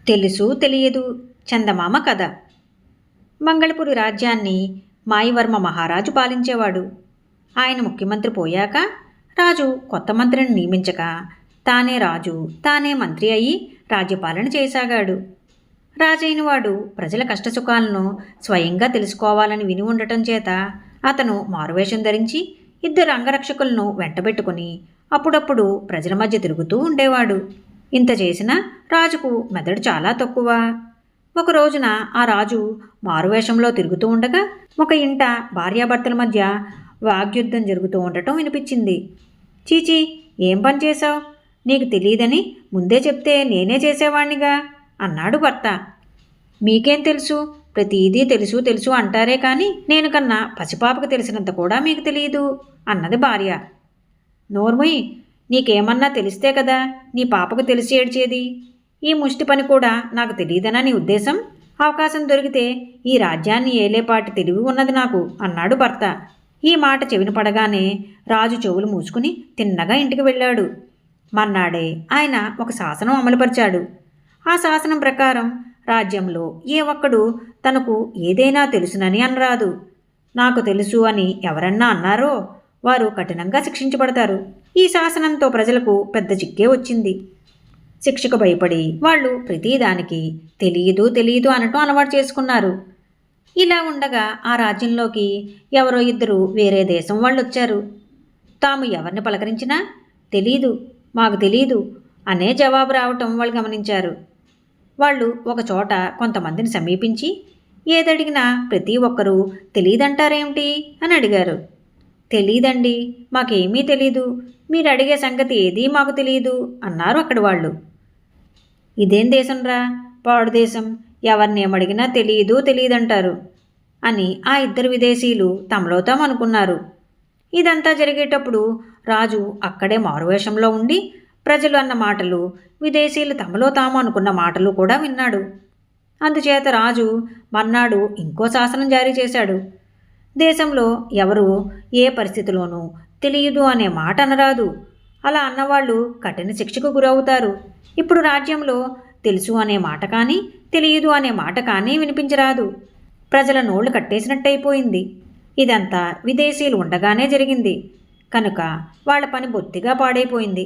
తెలుసు తెలియదు చందమామ కథ. మంగళపురి రాజ్యాన్ని మాయవర్మ మహారాజు పాలించేవాడు. ఆయన ముఖ్యమంత్రి పోయాక రాజు కొత్త మంత్రిని నియమించక తానే రాజు తానే మంత్రి అయి రాజ్యపాలన చేయసాగాడు. రాజైన వాడు ప్రజల కష్టసుఖాలను స్వయంగా తెలుసుకోవాలని విని ఉండటం చేత అతను మారువేషం ధరించి 2 అంగరక్షకులను వెంటబెట్టుకుని అప్పుడప్పుడు ప్రజల మధ్య తిరుగుతూ ఉండేవాడు. ఇంత చేసినా రాజుకు మెదడు చాలా తక్కువ. ఒక రోజున ఆ రాజు మారువేషంలో తిరుగుతూ ఉండగా ఒక ఇంట భార్యాభర్తల మధ్య వాగ్యుద్ధం జరుగుతూ ఉండటం వినిపించింది. చీచీ, ఏం పని చేశావు? నీకు తెలియదని ముందే చెప్తే నేనే చేసేవాణ్ణిగా అన్నాడు భర్త. మీకేం తెలుసు? ప్రతిదీ తెలుసు తెలుసు అంటారే కానీ నేను కన్నా పసిపాపకు తెలిసినంత కూడా మీకు తెలియదు అన్నది భార్య. నోర్ముయ్, నీకేమన్నా తెలిస్తే కదా నీ పాపకు తెలిసి ఏడ్చేది. ఈ ముష్టి పని కూడా నాకు తెలియదనా నీ ఉద్దేశం? అవకాశం దొరికితే ఈ రాజ్యాన్ని ఏలేపాటి తెలివి ఉన్నది నాకు అన్నాడు భర్త. ఈ మాట చెవిన పడగానే రాజు చెవులు మూసుకుని తిన్నగా ఇంటికి వెళ్ళాడు. మర్నాడే ఆయన ఒక శాసనం అమలుపరిచాడు. ఆ శాసనం ప్రకారం రాజ్యంలో ఏ ఒక్కడు తనకు ఏదైనా తెలుసునని అనరాదు. నాకు తెలుసు అని ఎవరన్నా అన్నారో వారు కఠినంగా శిక్షించబడతారు. ఈ శాసనంతో ప్రజలకు పెద్ద చిక్కే వచ్చింది. శిక్షకు భయపడి వాళ్ళు ప్రతిదానికి తెలియదు తెలియదు అనటం అలవాటు చేసుకున్నారు. ఇలా ఉండగా ఆ రాజ్యంలోకి ఎవరో 2 వేరే దేశం వాళ్ళు వచ్చారు. తాము ఎవరిని పలకరించినా తెలీదు, మాకు తెలీదు అనే జవాబు రావటం వాళ్ళు గమనించారు. వాళ్ళు ఒకచోట కొంతమందిని సమీపించి ఏదడిగినా ప్రతి ఒక్కరూ తెలియదంటారేమిటి అని అడిగారు. తెలీదండి, మాకేమీ తెలీదు, మీరు అడిగే సంగతి ఏదీ మాకు తెలియదు అన్నారు అక్కడి వాళ్ళు. ఇదేం దేశంరా, పాడు దేశం, ఎవరినేమడిగినా తెలియదంటారు అని ఆ 2 విదేశీయులు తమలో తాము అనుకున్నారు. ఇదంతా జరిగేటప్పుడు రాజు అక్కడే మారువేషంలో ఉండి ప్రజలు అన్న మాటలు, విదేశీయులు తమలో తాము అనుకున్న మాటలు కూడా విన్నాడు. అందుచేత రాజు మర్నాడు ఇంకో శాసనం జారీ చేశాడు. దేశంలో ఎవరు ఏ పరిస్థితిలోనూ తెలియదు అనే మాట అనరాదు. అలా అన్నవాళ్ళు కఠిన శిక్షకు గురవుతారు. ఇప్పుడు రాజ్యంలో తెలుసు అనే మాట కానీ తెలియదు అనే మాట కానీ వినిపించరాదు. ప్రజల నోళ్లు కట్టేసినట్టయిపోయింది. ఇదంతా విదేశీయులు ఉండగానే జరిగింది కనుక వాళ్ళ పని బొత్తిగా పాడైపోయింది.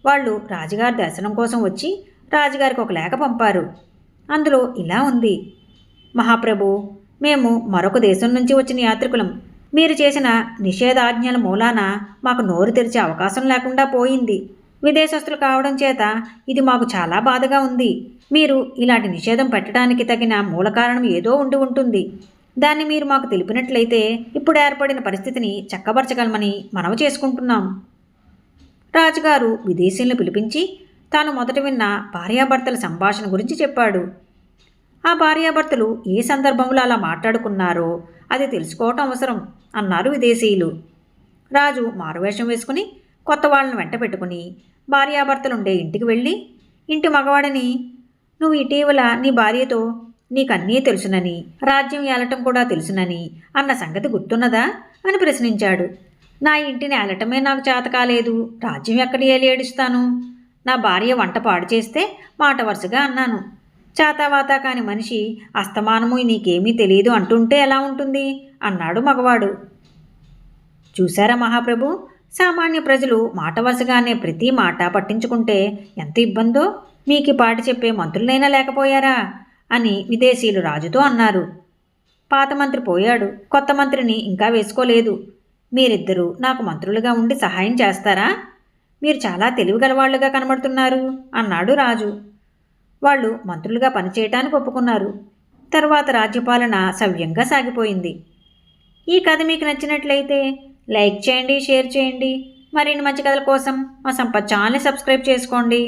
వాళ్ళు రాజుగారి దర్శనం కోసం వచ్చి రాజుగారికి ఒక లేఖ పంపారు. అందులో ఇలా ఉంది: మహాప్రభు, మేము మరొక దేశం నుంచి వచ్చిన యాత్రికులం. మీరు చేసిన నిషేధాజ్ఞల మూలాన మాకు నోరు తెరిచే అవకాశం లేకుండా పోయింది. విదేశస్తులు కావడం చేత ఇది మాకు చాలా బాధగా ఉంది. మీరు ఇలాంటి నిషేధం పెట్టడానికి తగిన మూల కారణం ఏదో ఉండి ఉంటుంది. దాన్ని మీరు మాకు తెలిపినట్లయితే ఇప్పుడు ఏర్పడిన పరిస్థితిని చక్కబరచగలమని మనవి చేసుకుంటున్నాం. రాజుగారు విదేశీయులను పిలిపించి తాను మొదట విన్న భార్యాభర్తల సంభాషణ గురించి చెప్పాడు. ఆ భార్యాభర్తలు ఏ సందర్భంలో అలా మాట్లాడుకున్నారో అది తెలుసుకోవటం అవసరం అన్నారు విదేశీయులు. రాజు మారువేషం వేసుకుని కొత్త వాళ్ళని వెంట పెట్టుకుని భార్యాభర్తలుండే ఇంటికి వెళ్ళి ఇంటి మగవాడిని, నువ్వు ఇటీవల నీ భార్యతో నీకన్నీ తెలుసునని, రాజ్యం ఏలటం కూడా తెలుసునని అన్న సంగతి గుర్తున్నదా అని ప్రశ్నించాడు. నా ఇంటిని ఏలటమే నాకు చేత కాలేదు, రాజ్యం ఎక్కడ ఏలిస్తాను? నా భార్య వంట పాడు చేస్తే మాట వరుసగా అన్నాను. చాతావాత కాని మనిషి అస్తమానము నీకేమీ తెలియదు అంటుంటే ఎలా ఉంటుంది అన్నాడు మగవాడు. చూశారా మహాప్రభు, సామాన్య ప్రజలు మాట వరుసగానే ప్రతి మాట పట్టించుకుంటే ఎంత ఇబ్బందో మీకు పాటి చెప్పే మంత్రులైనా లేకపోయారా అని విదేశీయులు రాజుతో అన్నారు. పాత మంత్రి పోయాడు, కొత్త మంత్రిని ఇంకా వేసుకోలేదు. మీరిద్దరూ నాకు మంత్రులుగా ఉండి సహాయం చేస్తారా? మీరు చాలా తెలివిగలవాళ్లుగా కనబడుతున్నారు అన్నాడు రాజు. వాళ్ళు మంత్రులుగా పనిచేయటానికి ఒప్పుకున్నారు. తర్వాత రాజ్యపాలన సవ్యంగా సాగిపోయింది. ఈ కథ మీకు నచ్చినట్లయితే లైక్ చేయండి, షేర్ చేయండి. మరిన్ని మంచి కథల కోసం మా సంపత్ ఛానల్ని సబ్స్క్రైబ్ చేసుకోండి.